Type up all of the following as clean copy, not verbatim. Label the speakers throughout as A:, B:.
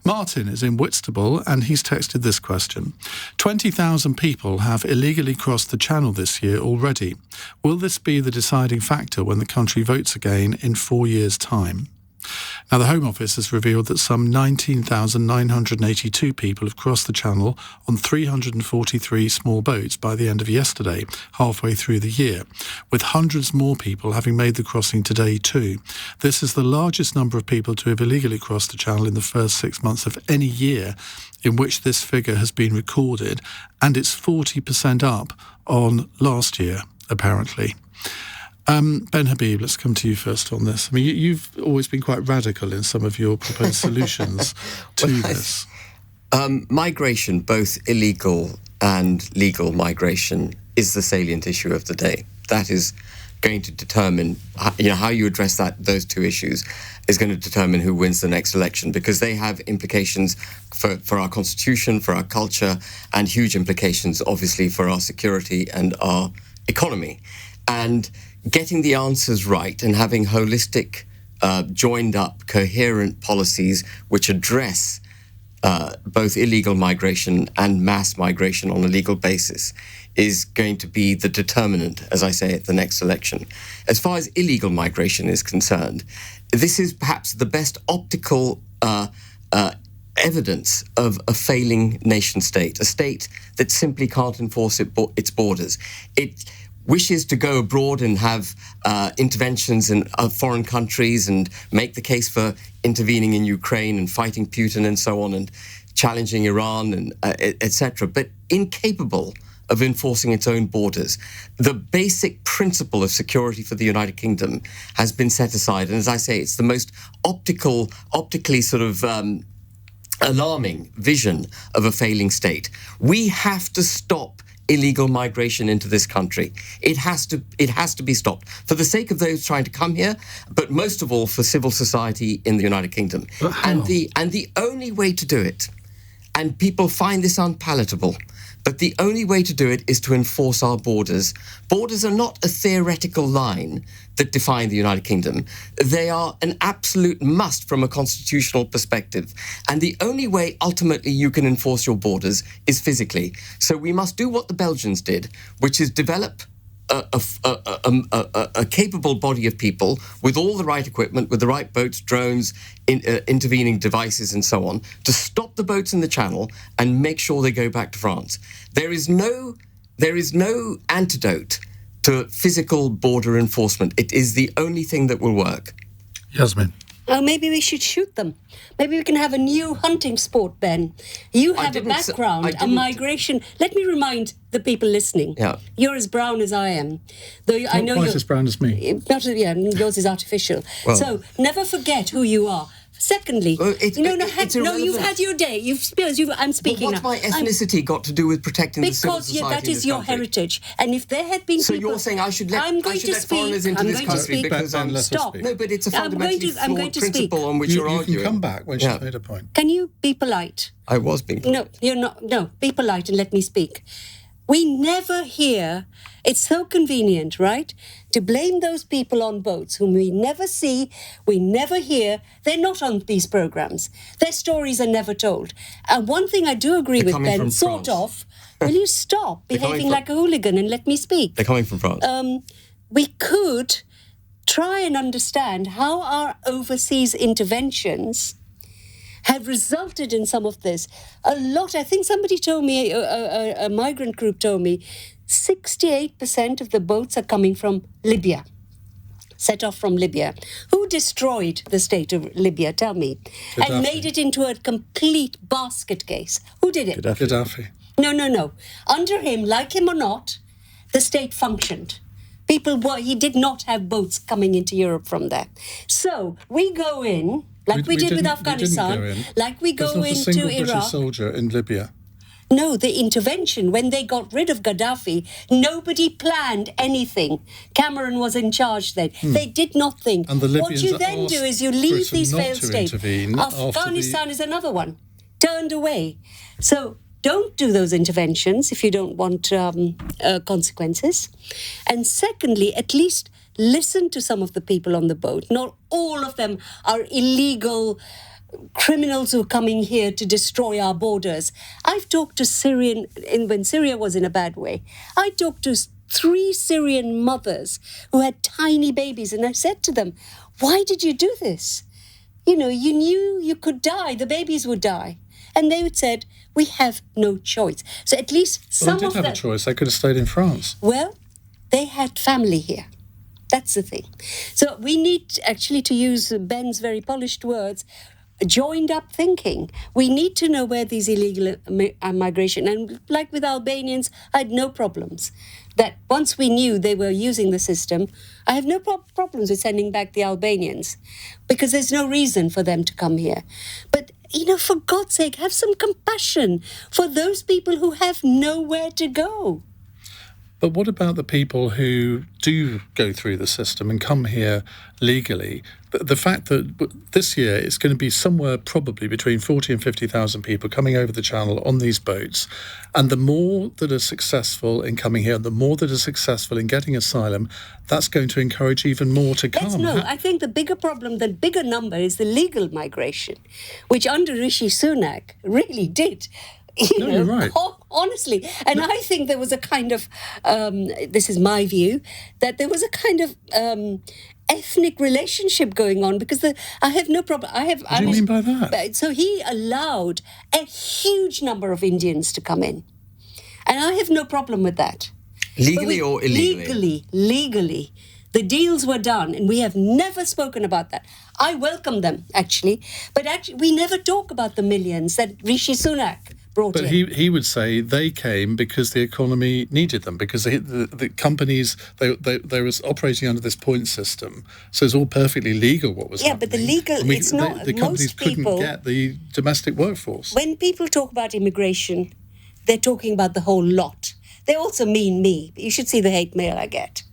A: Martin is in Whitstable and he's texted this question. 20,000 people have illegally crossed the Channel this year already. Will this be the deciding factor when the country votes again in 4 years' time? Now, the Home Office has revealed that some 19,982 people have crossed the Channel on 343 small boats by the end of yesterday, halfway through the year, with hundreds more people having made the crossing today too. This is the largest number of people to have illegally crossed the Channel in the first 6 months of any year in which this figure has been recorded, and it's 40% up on last year, apparently. Ben Habib, let's come to you first on this. I mean, you've always been quite radical in some of your proposed solutions to this.
B: Migration, both illegal and legal migration, is the salient issue of the day. That is going to determine, how you address those two issues is going to determine who wins the next election, because they have implications for our constitution, for our culture, and huge implications, obviously, for our security and our economy. And getting the answers right and having holistic, joined up, coherent policies which address both illegal migration and mass migration on a legal basis is going to be the determinant, as I say, at the next election. As far as illegal migration is concerned, this is perhaps the best optical evidence of a failing nation state, a state that simply can't enforce its borders. It wishes to go abroad and have interventions in foreign countries and make the case for intervening in Ukraine and fighting Putin and so on and challenging Iran and etc., but incapable of enforcing its own borders. The basic principle of security for the United Kingdom has been set aside, and as I say, it's the most optically sort of alarming vision of a failing state. We have to stop illegal migration into this country. It has to be stopped for the sake of those trying to come here, but most of all for civil society in the United Kingdom. And the only way to do it, and people find this unpalatable, but the only way to do it is to enforce our borders. Borders are not a theoretical line that define the United Kingdom. They are an absolute must from a constitutional perspective. And the only way ultimately you can enforce your borders is physically. So we must do what the Belgians did, which is develop a capable body of people with all the right equipment, with the right boats, drones, intervening devices and so on, to stop the boats in the Channel and make sure they go back to France. There is no antidote to physical border enforcement. It is the only thing that will work.
A: Yasmin.
C: Oh, maybe we should shoot them. Maybe we can have a new hunting sport, Ben. You have a background, a migration. Let me remind the people listening.
B: Yeah.
C: You're as brown as I am. Though
A: I know you're as brown as me.
C: Yours is artificial.
B: Well,
C: so never forget who you are. Secondly, you've had your day. I'm speaking now.
B: What's my ethnicity got to do with protecting the civil society
C: because that is your heritage. And if there had been
B: so
C: people...
B: you're saying I should let foreigners into this country because I'm...
C: Stop.
B: No, but it's a fundamentally flawed principle on which you're arguing.
A: You can come back when she's made a point.
C: Can you be polite?
B: I was being polite.
C: No, you're not. No, be polite and let me speak. We never hear, it's so convenient, right, to blame those people on boats whom we never see, we never hear. They're not on these programmes. Their stories are never told. And one thing I do agree with Ben, sort of, will you stop behaving like a hooligan and let me speak?
B: They're coming from France.
C: We could try and understand how our overseas interventions have resulted in some of this. A lot, I think somebody told me, a migrant group told me, 68% of the boats are coming from Libya, set off from Libya. Who destroyed the state of Libya, tell me,
A: Gaddafi.
C: And made it into a complete basket case? Who did it?
A: Gaddafi.
C: No. Under him, like him or not, the state functioned. He did not have boats coming into Europe from there. So we go in, like we did with Afghanistan, like we go into Iraq.
A: There's not a single British soldier in Libya.
C: No, the intervention, when they got rid of Gaddafi, nobody planned anything. Cameron was in charge then. They did not think.
A: And the Libyans
C: what you then do is you leave
A: Britain
C: these failed states. Afghanistan is another one, turned away. So don't do those interventions if you don't want consequences. And secondly, at least listen to some of the people on the boat. Not all of them are illegal criminals who are coming here to destroy our borders. I've talked to when Syria was in a bad way, I talked to 3 Syrian mothers who had tiny babies, and I said to them, why did you do this? You know, you knew you could die, the babies would die. And they would said, we have no choice. So at least some of them...
A: They did have a choice. They could have stayed in France.
C: Well, they had family here. That's the thing. So we need actually to use Ben's very polished words, joined up thinking. We need to know where these illegal migration, and like with Albanians, I had no problems. That once we knew they were using the system, I have no problems with sending back the Albanians because there's no reason for them to come here. But, you know, for God's sake, have some compassion for those people who have nowhere to go.
A: But what about the people who do go through the system and come here legally? The fact that this year it's going to be somewhere probably between 40 and 50,000 people coming over the channel on these boats, and the more that are successful in coming here, the more that are successful in getting asylum, that's going to encourage even more to come.
C: I think the bigger problem, the bigger number is the legal migration, which under Rishi Sunak really did.
A: You're right.
C: Honestly. And I think there was a kind of, this is my view, that there was a kind of ethnic relationship going on because I have no problem.
A: What do you mean by that?
C: So he allowed a huge number of Indians to come in. And I have no problem with that.
B: Legally or illegally?
C: Legally. The deals were done, and we have never spoken about that. I welcome them, actually. But actually, we never talk about the millions that Rishi Sunak brought in.
A: But he would say they came because the economy needed them, because the companies, they was operating under this point system. So it's all perfectly legal what was happening.
C: Yeah, but the legal, it's not.
A: The companies
C: most people,
A: couldn't get the domestic workforce.
C: When people talk about immigration, they're talking about the whole lot. They also mean me. You should see the hate mail I get.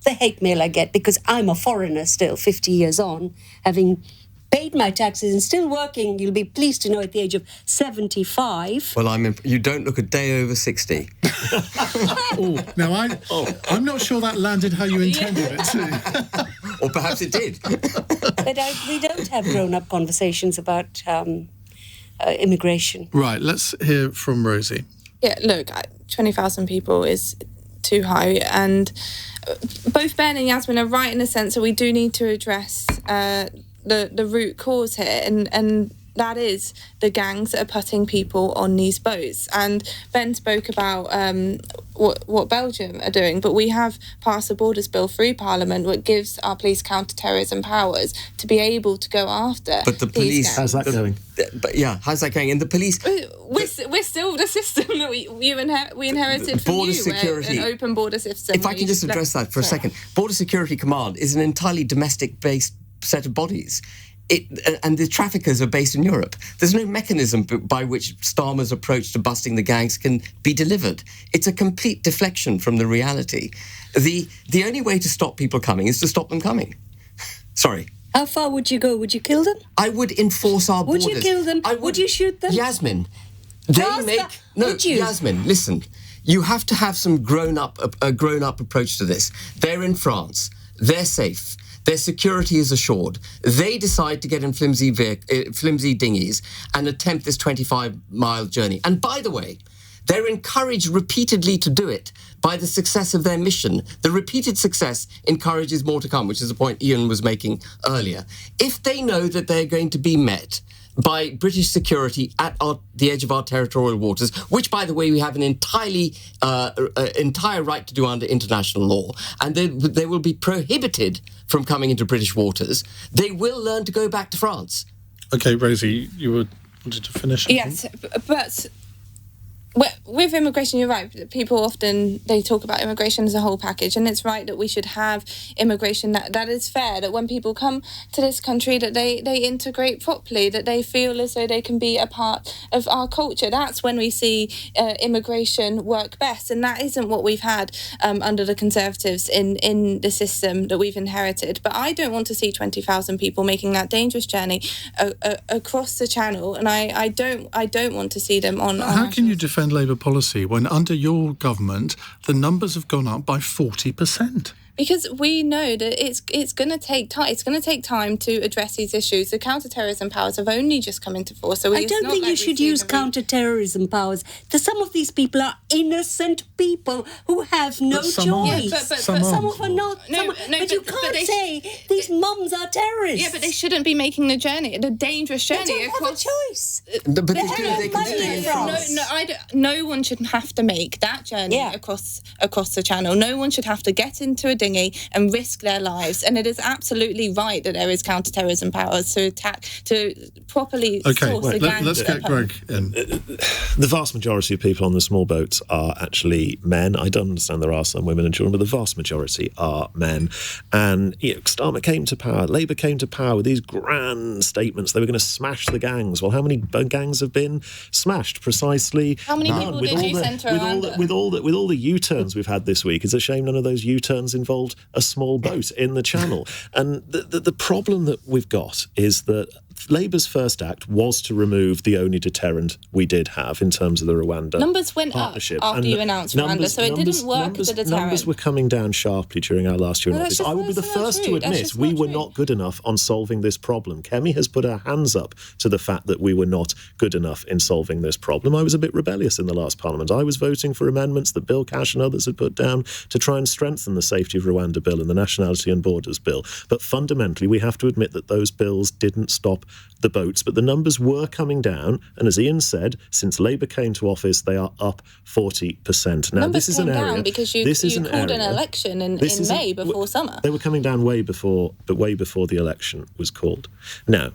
C: The hate mail I get because I'm a foreigner still, 50 years on, having paid my taxes and still working, you'll be pleased to know, at the age of 75.
B: Well, you don't look a day over 60.
A: I'm not sure that landed how you intended it to.
B: Or perhaps it did.
C: But we don't have grown-up conversations about immigration.
A: Right, let's hear from Rosie.
D: Yeah, look, 20,000 people is too high, and both Ben and Yasmin are right in the sense that we do need to address the root cause here, and that is the gangs that are putting people on these boats. And Ben spoke about what Belgium are doing, but we have passed the Borders Bill through Parliament, which gives our police counter-terrorism powers to be able to go after.
B: But the police,
D: gangs.
B: how's that going? How's that going? And the police,
D: we're still the system that we inherited from
B: border
D: you,
B: security,
D: an open border system.
B: If I can just address that for a second, Border Security Command is an entirely domestic-based set of bodies. And the traffickers are based in Europe. There's no mechanism by which Starmer's approach to busting the gangs can be delivered. It's a complete deflection from the reality. The only way to stop people coming is to stop them coming. Sorry.
C: How far would you go? Would you kill them?
B: I would enforce our borders.
C: Would you kill them? Would you shoot them?
B: Yasmin, Yasmin, listen. You have to have some grown-up approach to this. They're in France. They're safe. Their security is assured. They decide to get in flimsy dinghies and attempt this 25-mile journey. And by the way, they're encouraged repeatedly to do it by the success of their mission. The repeated success encourages more to come, which is the point Iain was making earlier. If they know that they're going to be met by British security at the edge of our territorial waters, which, by the way, we have an entire right to do under international law, and they will be prohibited from coming into British waters, they will learn to go back to France.
A: Okay, Rosie, you wanted to finish?
D: Yes, but with immigration, you're right. People often, they talk about immigration as a whole package, and it's right that we should have immigration that is fair, that when people come to this country, that they integrate properly, that they feel as though they can be a part of our culture. That's when we see immigration work best, and that isn't what we've had under the Conservatives in the system that we've inherited. But I don't want to see 20,000 people making that dangerous journey across the Channel, and I don't want to see them on.
A: How can you defend Labour policy when under your government the numbers have gone up by 40%?
D: Because we know that it's going to take time. It's going to take time to address these issues. The counter-terrorism powers have only just come into force. So
C: I don't think you should use counter-terrorism powers. Some of these people are innocent people who have no choice. Some of them are not. But you can't say these mums are terrorists.
D: Yeah, but they shouldn't be making the journey, the dangerous journey.
C: They don't have a choice.
D: No one should have to make that journey across the channel. No one should have to get into a dinghy and risk their lives. And it is absolutely right that there is counter-terrorism powers to properly source the gangs.
A: Let's get Greg in.
E: The vast majority of people on the small boats are actually men. I don't understand there are some women and children, but the vast majority are men. And Starmer came to power, Labour came to power with these grand statements. They were going to smash the gangs. Well, how many gangs have been smashed? Precisely
D: how many people did you send around?
E: With all the U-turns we've had this week, it's a shame none of those U-turns involved a small boat in the channel. And the problem that we've got is that Labour's first act was to remove the only deterrent we did have in terms of the Rwanda
D: numbers went
E: partnership.
D: Up after you announced Rwanda, so it didn't work as a deterrent.
E: Numbers were coming down sharply during our last year in office. I will be the first to admit we were not good enough on solving this problem. Kemi has put her hands up to the fact that we were not good enough in solving this problem. I was a bit rebellious in the last Parliament. I was voting for amendments that Bill Cash and others had put down to try and strengthen the Safety of Rwanda Bill and the Nationality and Borders Bill. But fundamentally, we have to admit that those bills didn't stop the boats, but the numbers were coming down, and as Iain said, since Labour came to office, they are up 40%. Now,
D: numbers
E: this is an area.
D: Down because you called an election in May before summer.
E: They were coming down way before the election was called. Now,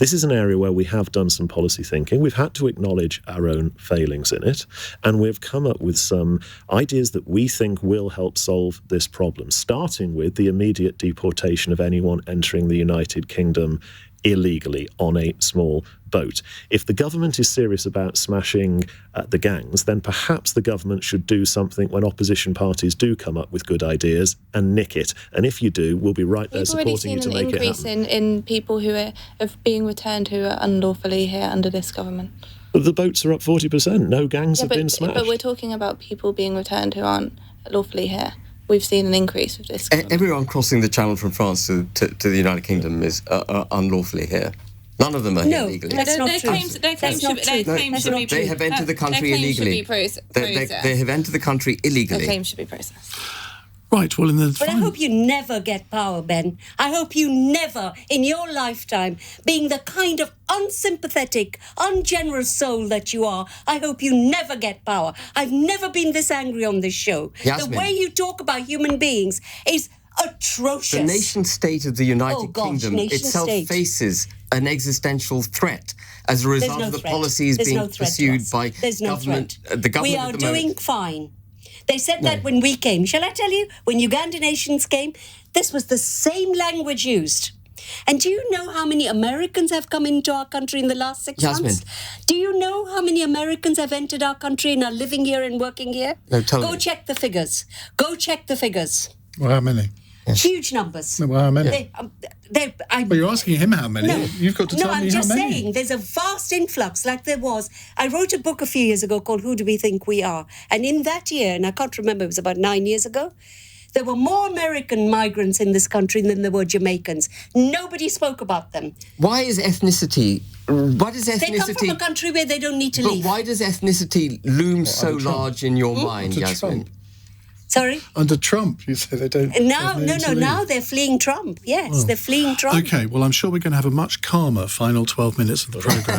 E: this is an area where we have done some policy thinking. We've had to acknowledge our own failings in it, and we've come up with some ideas that we think will help solve this problem, starting with the immediate deportation of anyone entering the United Kingdom illegally on a small boat. If the government is serious about smashing the gangs, then perhaps the government should do something when opposition parties do come up with good ideas and nick it. And if you do, we'll be right there supporting you to make it happen.
D: We've already seen an increase in people who are being returned who are unlawfully here under this government.
E: But the boats are up 40%. No gangs have been smashed.
D: But we're talking about people being returned who aren't lawfully here. We've seen an increase with this.
B: Everyone crossing the Channel from France to the United Kingdom is unlawfully here. None of them are here legally.
C: That's not true.
D: Their claims should be
B: They have entered the country illegally. They have entered the country illegally.
D: Their claims should be processed.
A: Right, well,
C: But I hope you never get power, Ben. I hope you never, in your lifetime, being the kind of unsympathetic, ungenerous soul that you are, I hope you never get power. I've never been this angry on this show.
B: Yasmin.
C: The way you talk about human beings is atrocious.
B: The nation-state of the United Kingdom itself faces an existential threat as a result of the policies being pursued by government. The government.
C: We are doing fine. They said that when we came. Shall I tell you? When Uganda nations came, this was the same language used. And do you know how many Americans have come into our country in the last 6 months? Do you know how many Americans have entered our country and are living here and working here?
B: No, tell me.
C: Go check the figures. Go check the figures.
A: Well, how many?
C: Huge numbers.
A: Well, how many? Well, you're asking him how many. No, you've got to tell me how many.
C: No, I'm just saying there's a vast influx like there was. I wrote a book a few years ago called Who Do We Think We Are? And in that year, and I can't remember, it was about 9 years ago, there were more American migrants in this country than there were Jamaicans. Nobody spoke about them.
B: Why is ethnicity...
C: They come from a country where they don't need to leave.
B: But why does ethnicity loom so large in your mind, Yasmin?
C: Sorry?
A: Under Trump, you say they don't...
C: Now they're fleeing Trump. Yes, they're fleeing Trump.
A: OK, well, I'm sure we're going to have a much calmer final 12 minutes of the programme.